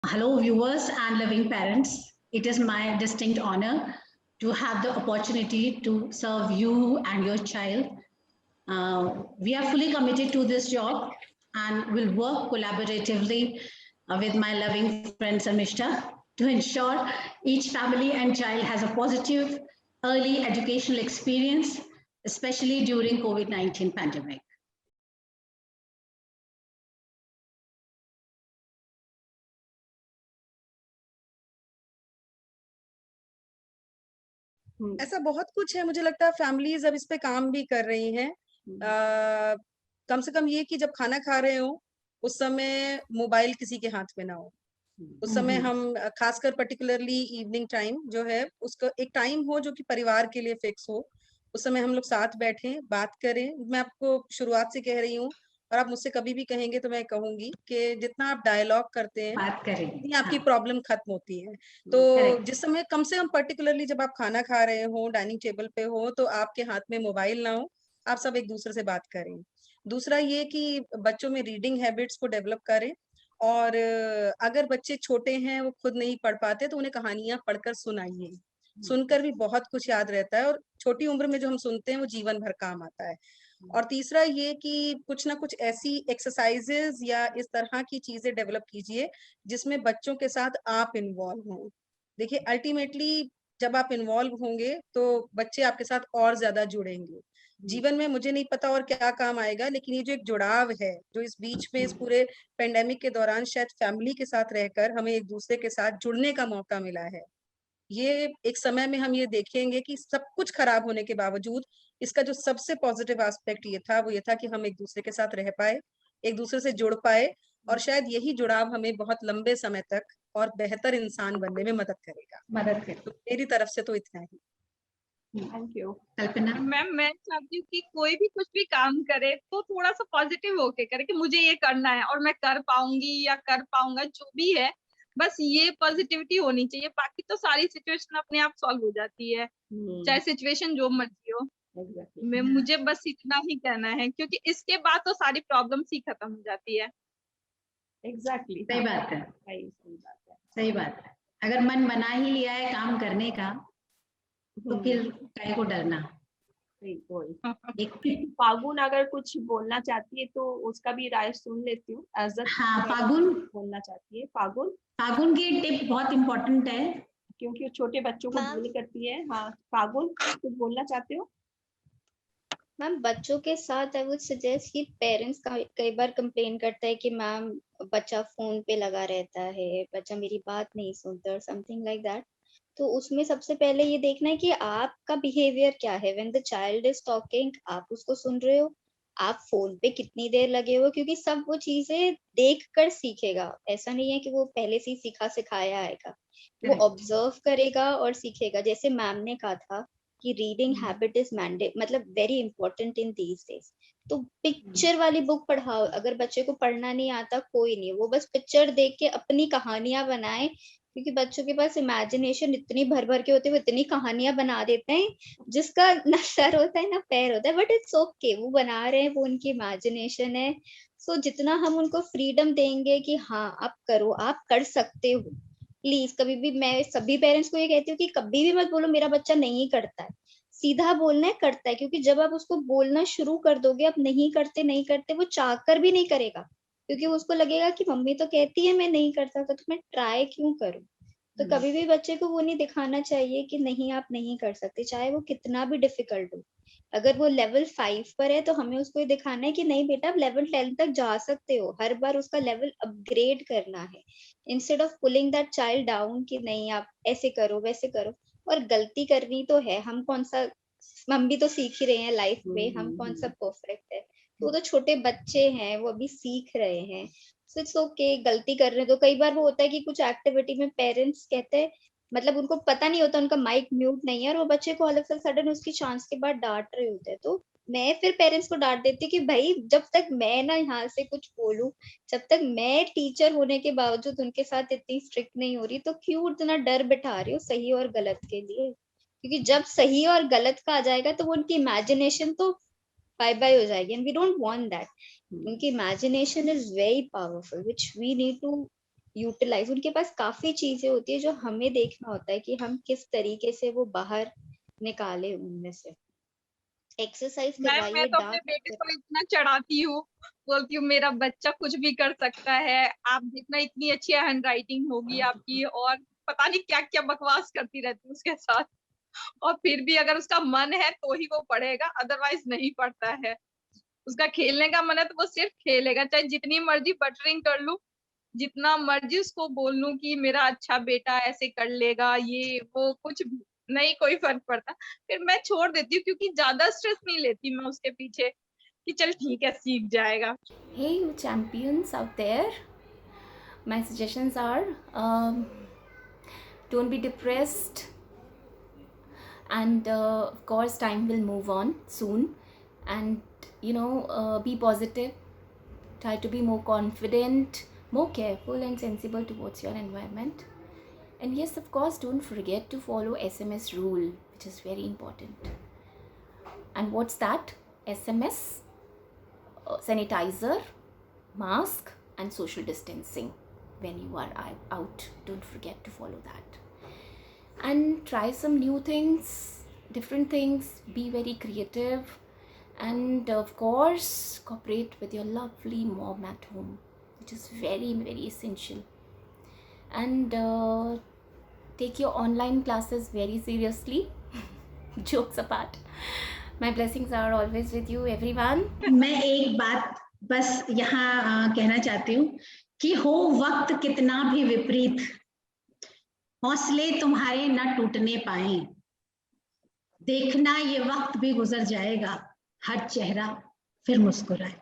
Hello, viewers and loving parents. It is my distinct honor to have the opportunity to serve you and your child. We are fully committed to this job and will work collaboratively with my loving friend Samishta to ensure each family and child has a positive early educational experience, especially during COVID-19 pandemic. ऐसा बहुत कुछ है, मुझे लगता है families अब इस पे काम भी कर रही हैं। कम से कम ये कि जब खाना खा रहे हो उस समय मोबाइल किसी के हाथ में ना हो। उस समय हम खासकर पर्टिकुलरली इवनिंग टाइम जो है उसका एक टाइम हो जो कि परिवार के लिए फिक्स हो। उस समय हम लोग साथ बैठें, बात करें। मैं आपको शुरुआत से कह रही हूँ और आप मुझसे कभी भी कहेंगे तो मैं कहूंगी कि जितना आप डायलॉग करते हैं बात करें, उतनी आपकी प्रॉब्लम खत्म होती है। तो Correct. जिस समय कम से कम पर्टिकुलरली जब आप खाना खा रहे हो, डाइनिंग टेबल पे हो, तो आपके हाथ में मोबाइल ना हो, आप सब एक दूसरे से बात करें। दूसरा ये कि बच्चों में रीडिंग हैबिट्स को डेवलप करें और अगर बच्चे छोटे हैं वो खुद नहीं पढ़ पाते तो उन्हें कहानियां पढ़कर सुनाइए। सुनकर भी बहुत कुछ याद रहता है और छोटी उम्र में जो हम सुनते हैं वो जीवन भर काम आता है। और तीसरा ये कि कुछ ना कुछ ऐसी एक्सरसाइजेज या इस तरह की चीजें डेवलप कीजिए जिसमें बच्चों के साथ आप इन्वॉल्व हों। देखिए अल्टीमेटली जब आप इन्वॉल्व होंगे तो बच्चे आपके साथ और ज्यादा जुड़ेंगे। जीवन में मुझे नहीं पता और क्या काम आएगा, लेकिन ये जो एक जुड़ाव है जो इस बीच में इस पूरे पेंडेमिक के दौरान शायद फैमिली के साथ रहकर हमें एक दूसरे के साथ जुड़ने का मौका मिला है, ये एक समय में हम ये देखेंगे कि सब कुछ खराब होने के बावजूद इसका जो सबसे पॉजिटिव एस्पेक्ट ये था वो ये था कि हम एक दूसरे के साथ रह पाए, एक दूसरे से जुड़ पाए और शायद यही जुड़ाव हमें बहुत लंबे समय तक और बेहतर इंसान बनने में मदद करेगा। तो मेरी तरफ से तो इतना ही। Thank you. कल्पना मैम मैं चाहती हूँ कि कोई भी कुछ भी काम करे तो थोड़ा सा पॉजिटिव होके करे कि मुझे ये करना है और मैं कर पाऊंगी या कर पाऊंगा, जो भी है बस ये पॉजिटिविटी होनी चाहिए। बाकी तो सारी सिचुएशन अपने आप सॉल्व हो जाती है, चाहे सिचुएशन जो मर्जी हो। मैं मुझे बस इतना ही कहना है क्योंकि इसके बाद तो सारी प्रॉब्लम्स ही खत्म हो जाती है। एग्जैक्टली सही बात है, सही बात है। अगर मन बना ही लिया है काम करने का तो फिर काहे को डरना। एक फागुन अगर कुछ बोलना चाहती है तो उसका भी राय सुन लेती हूँ। हाँ, फागुन बोलना चाहती है। फागुन की टिप बहुत इम्पोर्टेंट है क्योंकि वो छोटे बच्चों को बोली करती है। हाँ फागुन कुछ बोलना चाहते हो? मैम बच्चों के साथ आई वुड सजेस्ट कि पेरेंट्स कई बार कंप्लेन करता है कि मैम बच्चा फोन पे लगा रहता है, बच्चा मेरी बात नहीं सुनता और समथिंग लाइक दैट। तो उसमें सबसे पहले ये देखना है कि आपका बिहेवियर क्या है। When the child is talking आप उसको सुन रहे हो, आप फोन पे कितनी देर लगे हो, क्योंकि सब वो चीजें देख कर सीखेगा। ऐसा नहीं है कि वो पहले से ही सीखा सिखाया आएगा, वो ऑब्जर्व करेगा और सीखेगा। जैसे मैम ने कहा था कि रीडिंग हैबिट इज मतलब very important in these days. तो पिक्चर वाली बुक पढ़ाओ। अगर बच्चे को पढ़ना नहीं आता कोई नहीं, वो बस पिक्चर देख के अपनी कहानियां बनाए, क्योंकि बच्चों के पास इमेजिनेशन इतनी भर भर के होते हैं, वो इतनी कहानियां बना देते हैं जिसका ना सर होता है ना पैर होता है। बट इट्स ओके, वो बना रहे हैं, वो उनकी इमेजिनेशन है। सो जितना हम उनको फ्रीडम देंगे कि हाँ आप करो, आप कर सकते हो। प्लीज कभी भी मैं सभी पेरेंट्स को ये कहती हूँ कि कभी भी मत बोलो मेरा बच्चा नहीं करता है। सीधा बोलना है करता है, क्योंकि जब आप उसको बोलना शुरू कर दोगे आप नहीं करते नहीं करते, वो चाहकर भी नहीं करेगा, क्योंकि उसको लगेगा कि मम्मी तो कहती है मैं नहीं करता तो मैं ट्राई क्यों करूं। तो कभी भी बच्चे को वो नहीं दिखाना चाहिए कि नहीं आप नहीं कर सकते, चाहे वो कितना भी डिफिकल्ट हो। अगर वो लेवल 5 पर है तो हमें उसको ये दिखाना है कि नहीं बेटा आप लेवल 10 तक जा सकते हो, हर बार उसका लेवल अपग्रेड करना है, instead of pulling that child down कि नहीं आप ऐसे करो वैसे करो। और गलती करनी तो है, हम भी तो सीख ही रहे हैं लाइफ में, हम कौन सा परफेक्ट है। तो छोटे बच्चे हैं, वो अभी सीख रहे हैं। सो इट्स ओके, गलती कर रहे हैं। तो कई बार वो होता है कि कुछ एक्टिविटी में पेरेंट्स कहते हैं, मतलब उनको पता नहीं होता, उनका माइक म्यूट नहीं है और वो बच्चे को ऑल ऑफ अ सडन उसकी चांस के बाद डांट रहे होते हैं। तो मैं फिर पेरेंट्स को डांट देती हूँ कि भाई जब तक मैं ना यहाँ से कुछ बोलूं, जब तक मैं टीचर होने के बावजूद उनके साथ इतनी स्ट्रिक्ट नहीं हो रही, तो क्यों इतना डर बिठा रही हो सही और गलत के लिए। क्योंकि जब सही और गलत का आ जाएगा तो वो उनकी इमेजिनेशन तो बाय बाय हो जाएगी, and we don't want that. उनकी imagination is very powerful which we need to utilize, उनके पास काफी चीजें होती है जो हमें देखना होता है कि हम किस तरीके से वो बाहर निकाले उनमें से। एक्सरसाइज मैं करवाइए, तो अपने डांट बेटे को इतना चढ़ाती हूँ, बोलती हूँ मेरा बच्चा कुछ भी कर सकता है, आप देखना इतनी अच्छी हैंड राइटिंग होगी आपकी, और पता नहीं क्या क्या बकवास करती रहती हूँ उसके साथ। और फिर भी अगर उसका मन है तो ही वो पढ़ेगा, अदरवाइज नहीं पढ़ता है। उसका खेलने का मन है तो वो सिर्फ खेलेगा, चाहे जितनी मर्जी बटरिंग कर लूं, जितना मर्जी उसको बोल लूं कि मेरा अच्छा बेटा ऐसे कर लेगा, ये वो कुछ भी नहीं, कोई फर्क पड़ता। फिर मैं छोड़ देती हूँ, क्योंकि ज्यादा स्ट्रेस नहीं लेती मैं उसके पीछे कि चल ठीक है सीख जाएगा। Hey, you champions out there. My suggestions are don't be depressed, and of course, time will move on soon. And be positive. Try to be more confident, more careful, and sensible towards your environment. And yes, of course, don't forget to follow SMS rule, which is very important. And what's that? SMS, sanitizer, mask, and social distancing when you are out. Don't forget to follow that. And try some new things, different things. Be very creative. And of course, cooperate with your lovely mom at home, which is very, very essential. And take your online classes very seriously. Jokes apart. My blessings are always with you, everyone. मैं एक बात बस यहाँ कहना चाहती हूँ कि हो वक्त कितना भी विपरीत, हौसले तुम्हारे न टूटने पाए। देखना ये वक्त भी गुजर जाएगा, हर चेहरा फिर मुस्कुराए।